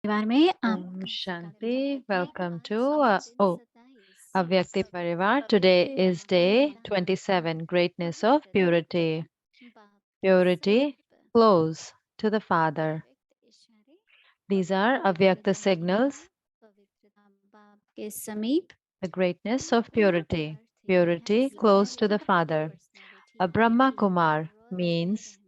परिवार में Om आपका Shanti. स्वागत है Welcome आज to दिन oh 27 Avyakti Parivar. Today पवित्र is day महीना 27, Greatness of पवित्रता Purity. बाप के Purity समीप close to the Father. अव्यक्त इशारे These are Avyakta पवित्रता महीना signals, पवित्रता बाप के समीप the greatness of यहाँ का purity. अर्थ ये है Purity close to the Father. A personality Brahma की Kumar रॉयल्टी में means रहना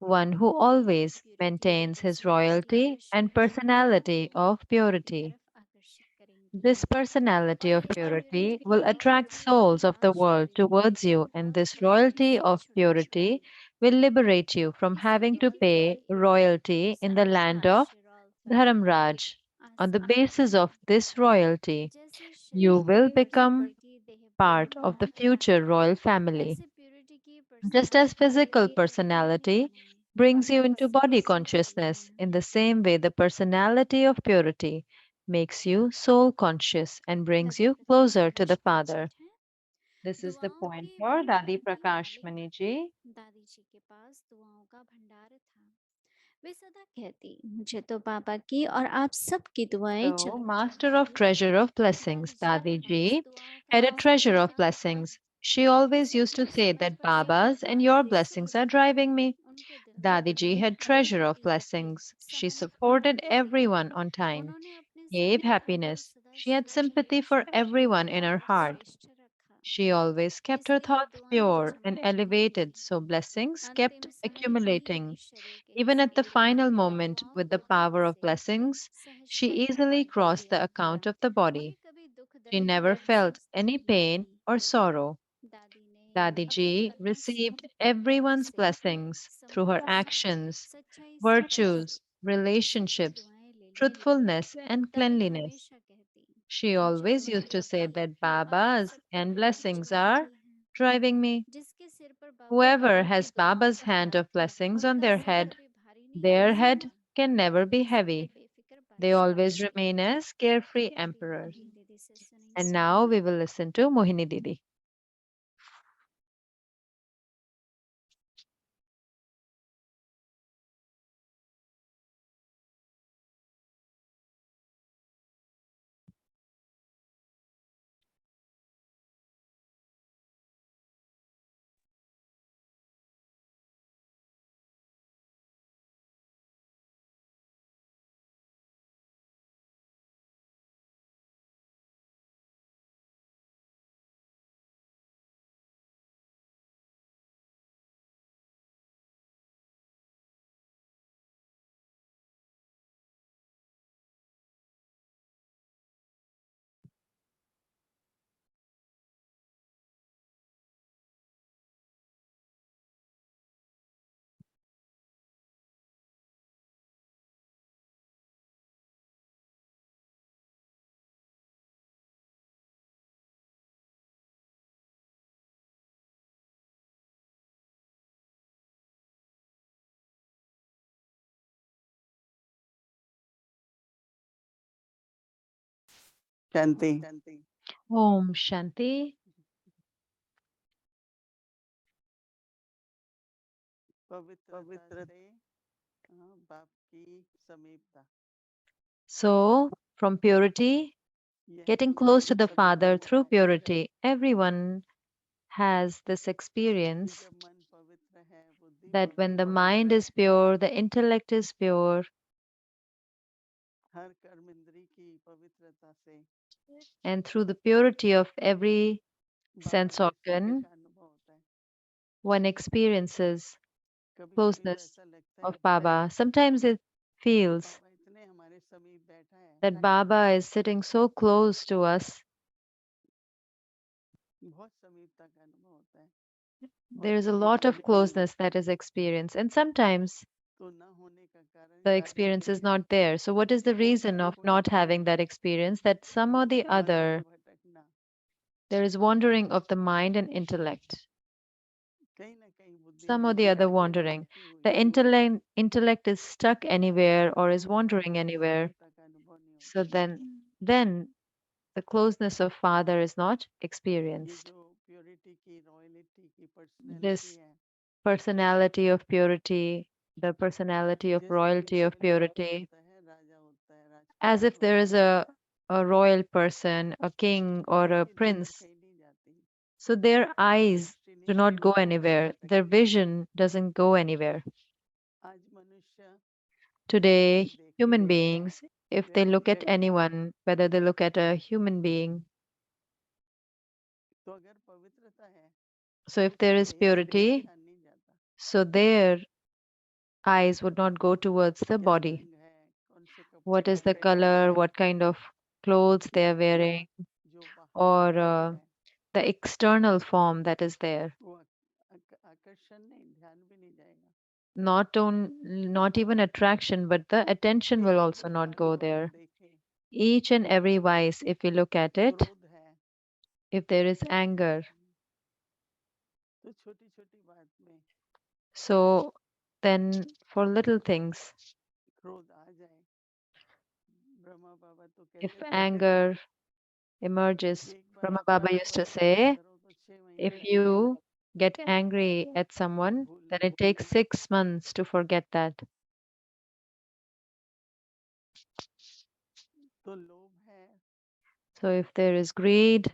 one who always purity maintains his personality royalty and आकर्षक personality आपको of अपनी purity. तरफ आकर्षित करेंगी This personality और of ये purity purity will attract souls of the world towards you, and this royalty से of छुड़ाएगी purity will liberate you from इसी having के to pay विपरीत royalty in the land of संसार Dharamraj. On the basis of this royalty, जैसे you शरीर will की become purity part of देहपूर्ण the future royal family. ऐसे purity की Just as physical personality अपने personality अपने brings you into वापस body हासिल होती है consciousness, in the same way, the personality of purity makes you soul conscious and brings दादी you Prakash closer to Manish the का Father. चैट है This is the दुआओं point के for Dadi भंडार Prakash वाले Maniji. दादी जी के पास दुआओं का भंडार था वे सदा कहती मुझे तो पापा की और आप सबकी दुआएं So, चाहिए Master of Treasure of दादी Blessings, जी के Dadi पास Ji, दुआओं का had a treasure of भंडार था blessings. She way always used to सचमुच say समझ that पाए कि Baba's and your बाप इसी blessings are लिए driving me. उनके दिल में Dadi Ji कभी had हर treasure of एक blessings. She समय में खड़ा supported नहीं किया everyone on time, उन्होंने अपने gave सारे भाइयों happiness. सदा She had सर्वश्रेष्ठ sympathy for everyone in her और heart. श्रेष्ठ रखा She always kept her इसलिए thoughts दुआएं pure and अचानक नहीं elevated, so blessings kept अंतिम समय भी accumulating. शरीर के Even at the हिस्से final और moment, दुआओं with the को power of हमसे blessings, she सहजता easily बांटती crossed गई the account of the body. उन्हें कभी दुख She दर्द never का felt एहसास any नहीं pain हुई or sorrow. दादी ने Dadi अपने Ji कर्मों received कर्मों everyone's से blessings through her सम्मान से actions, सच्चाई से virtues, सच्ची relationships, दुआएं लेने truthfulness, and दादी cleanliness. हमेशा कहती She मुझे always तुम्हारे used to say पापा that और आप Baba's सबकी and दुआएं blessings are चाहती हैं driving me. जिसके सिर पर Whoever बाबा की has दुआओं Baba's का hand भार of था blessings on उनका their सिर head, कभी भारी नहीं हो their head सकता can never be इसलिए heavy. बेफिक्र They बादशाह always remain as carefree emperors. अभी दीदी से And सुनेंगे now we will listen to Mohini Didi. Shanti Om Shanti. पवित्रता से बाप की समीपता So, from purity, यह getting अनुभव close to the सभी को Father होता through है purity, everyone has this कि experience जब मन पवित्र है बुद्धि that when the पवित्र mind है is pure, the intellect is pure, हर कर्म इंद्री की पवित्रता से and through the purity of every Baba sense के सानिध्य organ, का अनुभव होता है one experiences कभी कभी तो closeness ऐसा लगता है of Baba. Sometimes it कि feels बाबा इतने हमारे समीप बैठा है that Baba is sitting so close to us. बहुत समीपता का अनुभव होता है और There's a कभी lot of कभी closeness that is experienced, and sometimes तो न होने का कारण the कारण experience ये is है not there. So, what is the कि reason of कोई not having that experience? That some or the मन का other, भटकना there is wandering of the mind and intellect. कहीं ना कहीं बुद्धि Some or the हमेशा other wandering. भटकी हुई The intellect is stuck anywhere or is वहाँ wandering बाबा की anywhere. समीपता का अनुभव नहीं So होता then the closeness of Father is not ये experienced. जो प्योरिटी की रॉयलिटी की पर्सनैलिटी This है personality of purity, the personality of जैसे कोई royalty of शेर पैदा purity, होता है राजा होता है as if there is a royal person, a king or a उनकी नजर prince. कहीं नहीं जाती, So their eyes दृष्टि do नहीं not कहीं go कहीं anywhere. Their भटकती। vision doesn't go anywhere. आज मनुष्य किसी को Today, भी देखे human beings, if they look at व्यक्ति, anyone, whether they look at a human being, तो अगर पवित्रता है so तो if there उसका is देह से कोई purity, ध्यान नहीं जाता, so their eyes would not go towards the क्या body. रंग है, कौन से कपड़े What is the पहने हैं, color, what kind of clothes they are या wearing, जो बाहर का or रूप है, the external form that is there. वो आकर्षण नहीं, ध्यान भी नहीं जाएगा। Not even attraction, but the attention will एक also भी not वाणी go अगर there. देखे, Each and every vice, if you look at it, क्रोध है, if there is anger, तो छोटी छोटी बात में so then for little things, क्रोध आ जाए। ब्रह्मा बाबा तो if कहते थे anger कि emerges, एक बार Brahma अपने Baba used ऊपर to क्रोध say, करो तो 6 महीने if लगते हैं you get angry at someone, then भूलने it के takes लिए। 6 months to forget that. तो लोभ है So if there is greed,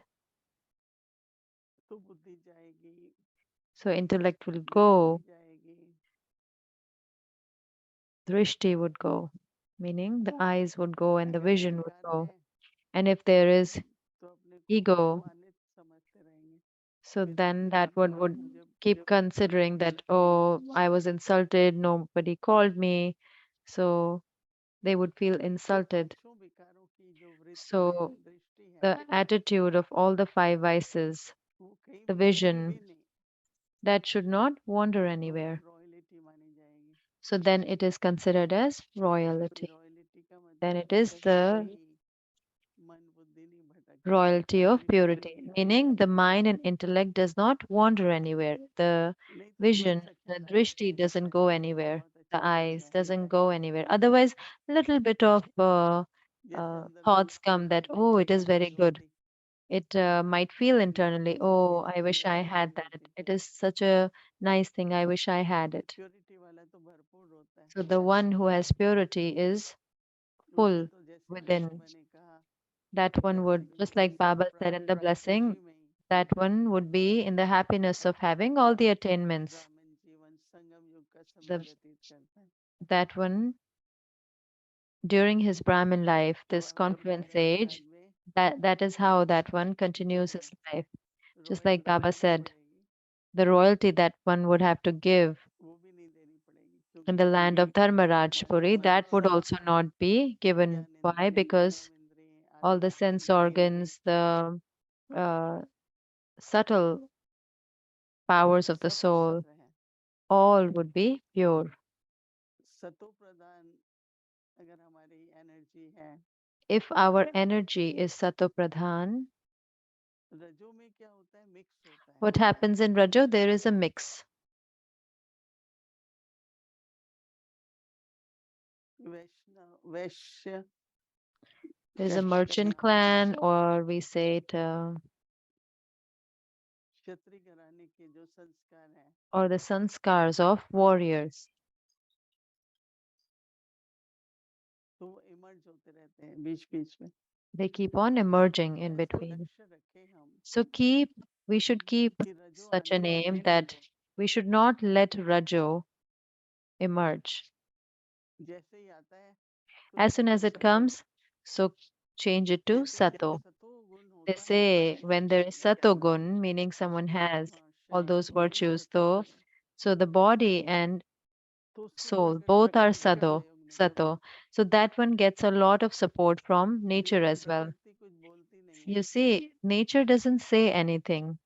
तो बुद्धि जाएगी, so intellect will दृष्टि go, जाएगी, drishti would go, meaning the eyes would go and the अगर vision would अहंकार go. है And if there is तो अपने को ego, सम्मानित समझते रहेंगे, so मैं then that सम्मान one पाया, would मुझे keep considering that, oh, I was insulted, nobody called me. So they would feel तो insulted. पांचों विकारों की जो वृत्ति है, So दृष्टि है, the attitude of all the five vices, वो कहीं the भटकी vision, भी नहीं, that should not wander तो वो anywhere. रॉयलिटी मानी जाएगी। So then it is considered as तो royalty. रॉयलिटी का Then मतलब it है is कहीं the कहीं मन बुद्धि नहीं भटकती, royalty of दृष्टि purity, नहीं meaning the भटकती, mind and intellect does not wander anywhere. The नहीं तो vision, बच्चा the खिलता है drishti कहता doesn't है go anywhere. बहुत The अच्छा eyes बच्चा है, doesn't go anywhere. Otherwise, little bit of जैसे अंदर से thoughts come उत्सुकता that, oh, it जिज्ञासा is very पैदा good. होती, It might feel internally, जिज्ञासा oh, I wish I जिज्ञासा had पैदा that. होती, It is such a nice thing. I wish I had तो it. प्योरिटी वाला तो भरपूर होता है, So the one who has purity is उसे full तो जैसे कि within. बाबा ने कहा, That one जैसे would, कि just like सब Baba said in प्राप्त the है खुशी blessing, में ही, that one would be in the happiness of having all the attainments. ब्राह्मण जीवन संगम युग का समय The, व्यतीत करता है। that one during his Brahmin life, तो this आपके confluence महाराज age, काल में that is how that one continues जो his life. Just like royalty Baba देनी said, पड़ेगी the royalty that one would have to give वो भी नहीं देनी पड़ेगी, in क्योंकि the land of Dharmarajpuri, हमारे that would सब also not be given. ज्ञान Why? इंद्रिय, Because कर्म इंद्रिय, all the आत्मिक sense इंद्रिय, organs, the uh, subtle powers of the सब soul, पवित्र है। all would be pure. सतो प्रधान अगर हमारी एनर्जी है, If our energy is Sato Pradhan, रजो में क्या होता है, मिक्स होता है, what happens in Rajo? There is a mix. Vaishnav Vysya There's a कहते हैं, merchant clan, or we say it, क्षत्रिय घराने के जो संस्कार हैं, or the sanskars of warriors. तो वो इमर्ज होते रहते हैं बीच बीच में। They keep on emerging तो in ऐसा between. लक्ष्य रखें हम So we should keep कि रजो such a आने name देने नहीं that दें। we should not let Rajo emerge. जैसे ही आता है तो As soon उसको as it सतो, comes, so change it to कहते हैं जहाँ Sato. सतो गुण They होता है, say when there is Sato gun, meaning someone has हाँ all शरीर those वो भी virtues, सतो though, गुण है, so the body and तो उसको soul both are प्रकृति का Sato. सहयोग नहीं मिलता। Sato. So that one gets a lot of support from nature लेकिन as well. प्रकृति कुछ बोलती नहीं है, You see, nature doesn't say anything,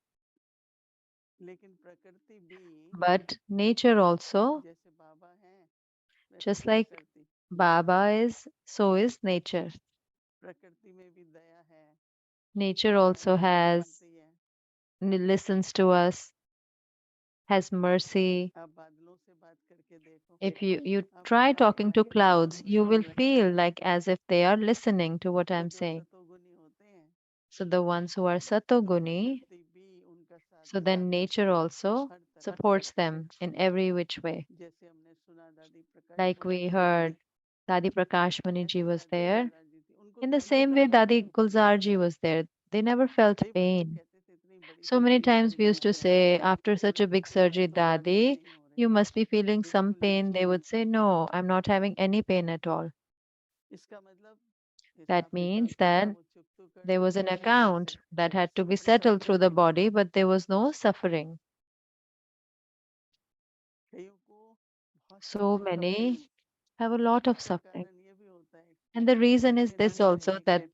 लेकिन प्रकृति भी but nature also, जैसे बाबा हैं वैसे just like प्रकृति, Baba is, so is nature. प्रकृति में भी दया है, Nature हमारी also बात has, सुनती है। listens to us, has mercy. आप बादलों से बात करके देखो, If you आपको try लगेगा talking to कि वो clouds, हमको you will सुन रहे हैं। feel like as if they are listening to what तो I'm जो saying. सतोगुनी होते हैं So the ones who are तो Satoguni, प्रकृति भी उनका साथ so देती then है nature also हर तरह से। supports them in every which way. जैसे हमने सुना दादी प्रकाश Like Mani we ji, heard Dadi Prakash Mani ji ऐसे was दादी there. महाराज जी तो In the तभी same तक way, तो Dadi Gulzarji was there. They never felt कई बार हम pain. कहते थे इतनी बड़ी So many सर्जरी times करी we used to तुम्हारे हाथ say, में after such a big कोई दर्द surgery, तो महसूस Dadi, नहीं हो रहे you must be feeling some बिल्कुल भी pain. They नहीं। would say, no, I'm not having any pain at all. इसका मतलब That हिसाब means किताब तो था that वो चुकतो there करनी was an थी शरीर account से that had to be पर settled through सफरिंग the नहीं body, थी। but there was no suffering. कईयों को बहुत So suffering many have a lot of उसका suffering. कारण ये भी होता है And the कि reason is धीरे this धीरे also that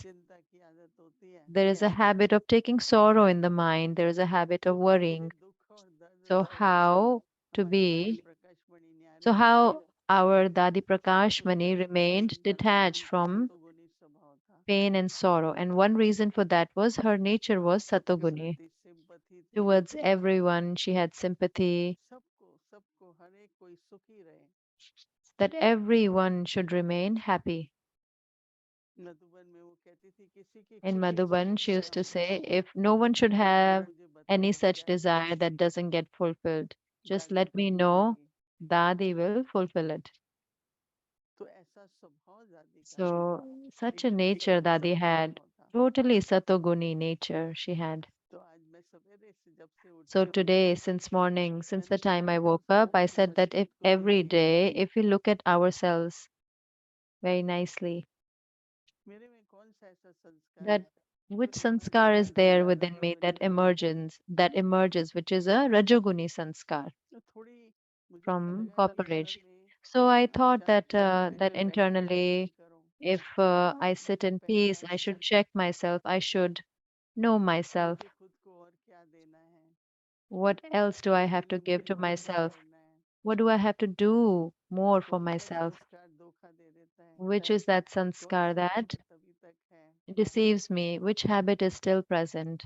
चिंता की आदत होती है there is a habit of taking sorrow in the mind. There is a habit of तो ये worrying. दुख और दर्द So सब how to हमारी दादी be प्रकाश मणि so न्यारी जी में how our Dadi Prakash कुछ Mani ऐसा था remained जिनका detached स्वभाव from सतोगुनी स्वभाव था। pain and sorrow. And one reason for that was her nature was सबके Satoguni. प्रति सिंपथी थी Towards everyone, she had sympathy सबको सबको हर एक कोई सुखी रहे। that everyone should remain happy. Madhuban में वो कहती थी किसी की In खुशी की Madhuban, she इच्छा used to say, if no one दुख should आए तो have मुझे any बताओ such क्या करूं। desire that doesn't get fulfilled, just दादी let me बता know, देंगी। Dadi will fulfill it. तो ऐसा स्वभाव दादी का था So, such a एकदम nature सत्व Dadi had, स्वभाव था। totally Satoguni nature she had. तो आज मैं सवेरे से जब से So, उठी हूँ today, since morning, since मैंने the time I सोचा woke up, I सोच said that समझ के if खुद को every देखूं day, if we look at ourselves very nicely, मेरे में कौन सा ऐसा संस्कार that है जो which ईमानदारी sanskar is से there ज्यादा within me रजोगुनी है। that emerges, which is a Rajoguni sanskar तो थोड़ी मुझे ऐसा from लगा कि मन copperage. में So I thought that शांति से that पहले बैठ के internally, चिंतन करूं if I sit अपना in peace, I पहचान should करूं check myself. I should know myself. मुझे खुद को और क्या देना है What else do I have to जीवन में give to और क्या myself? करना है। What do I have to do more for कौन सा myself? संस्कार धोखा दे देता है Which is that कौन sanskar सी that आदत अभी तक है। deceives me? Which habit is still present?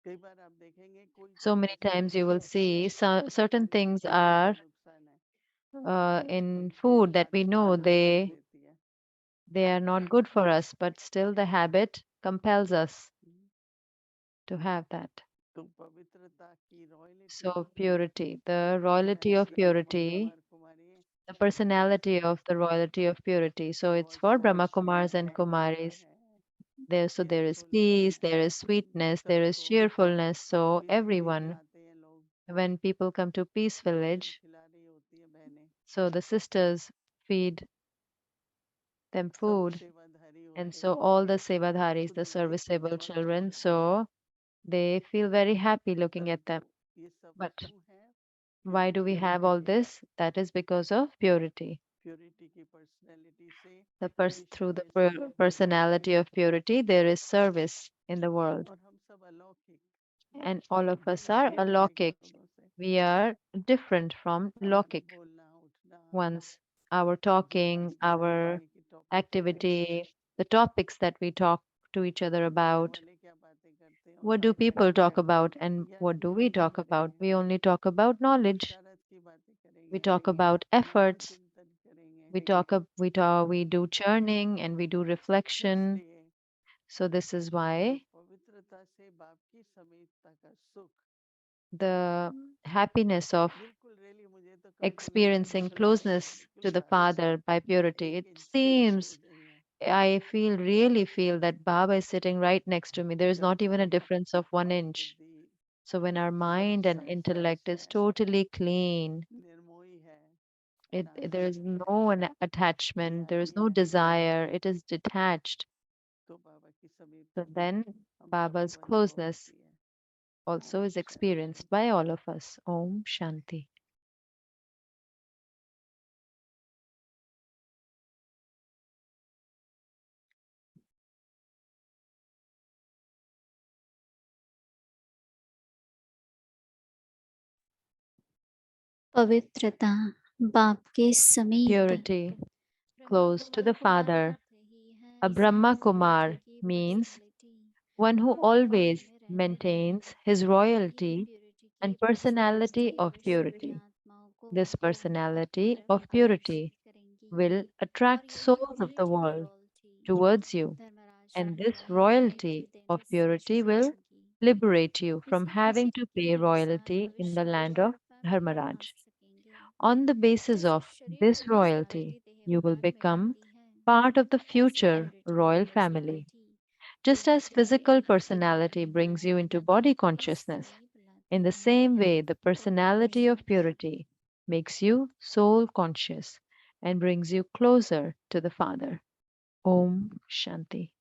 कई बार आप देखेंगे कोई So चीज many ऐसी times you होती will है see certain हमारे things शरीर are में नुकसान है in फिर food भी that we आदत know हमें बांध लेती है। they are not good for us, but still the habit compels us to have that. तो पवित्रता की royalty So purity, the royalty of personality की Brahma purity, Kumar Kumari the बहुत personality of the royalty of purity. So it's बहुत for Brahma सहिष्णुता Kumars and है दया Kumaris. है There is carefulness peace, है there is sweetness, there is सबको cheerfulness. So piece village में everyone, आते हैं लोग when people come to Peace भोजन Village, खिला रही होती है बहनें so the sisters feed them सब food. सेवाधारी And होते so हैं all the Sevadharis, खुद the उनकी serviceable सेवा children, करते हैं so they feel very happy looking at them. परंतु ये सब But क्यों है why do we purity have के all लिए this? That is because of purity. Purity की पर्सनैलिटी से Through विश्व the में सेवा होती है personality of purity, there is service in the world. और हम सब अलौकिक And all of us भिन्न are हैं लौकिक alaukic. लोगों से We are different from हमारा laukic बोलना उठना ones. Our जो talking, बात करने our जाने की टॉपिक है activity, the topics that we talk to each other दुनिया about. वाले क्या बातें करते हैं What उससे do फर्क people नहीं talk पड़ता about and ज्ञान what do की we बातें talk about? करेंगे We only talk about knowledge. पुरुषार्थ की बातें We करेंगे talk about गहन efforts. चिंतन करेंगे We do churning and we do reflection. इसलिए So this is जो why पवित्रता से बाप की समीपता का सुख the happiness of बिल्कुल रियली मुझे तो कभी कभी लगता है experiencing सृष्टि में closeness बिल्कुल to the सार्थक Father by purity. एक It इंच से भी seems, दूर नहीं है really feel that Baba is sitting right next to me. There is जब not even a मन difference of one और inch. बुद्धि So when our सब mind and साफ intellect is है totally clean, निर्मोही है there is अनासक्त है no attachment, there is Tyagi no है desire, it is detached. तो बाबा की So समीपता then हम Baba's सबको अनुभव closeness होती है। also Om is Shanti. experienced by all of us. Om Shanti. पवित्रता, बाप के समीप। Purity, Brahma close to Kumar the का Father. अर्थ ही A है Brahma सेवाधारी Kumar की means पर्सनालिटी। one who हमें पानी always में रहने दें maintains his ताकि royalty प्योरिटी की and personality पर्सनालिटी of विश्व की purity. आत्माओं This को personality प्रेम of आकर्षित purity करेंगी। will और attract यही souls of the क्वालिटी की world royalty towards you, Dharmaraj and ban this रहे हैं royalty मुक्ति of देने से purity will छुड़ाएंगी। liberate you from इसी खुशी having to के pay साथ royalty in the भविष्य में land भी of आप पाक बना Dharmaraj. सकेंगे। On the basis जैसे of शरीर को this royalty, personality you will देहभान में become लाती है, part of the ऐसे future irritable royal होने से family. बैठी Just दीदी as फिर से physical दीदी personality अपने brings दादी you को into बुलाती body बस consciousness, नहीं in बुलाती the mummy same way, the तो बुला personality of सकती हूँ। purity makes you soul conscious and brings you closer to the Father. Om Shanti.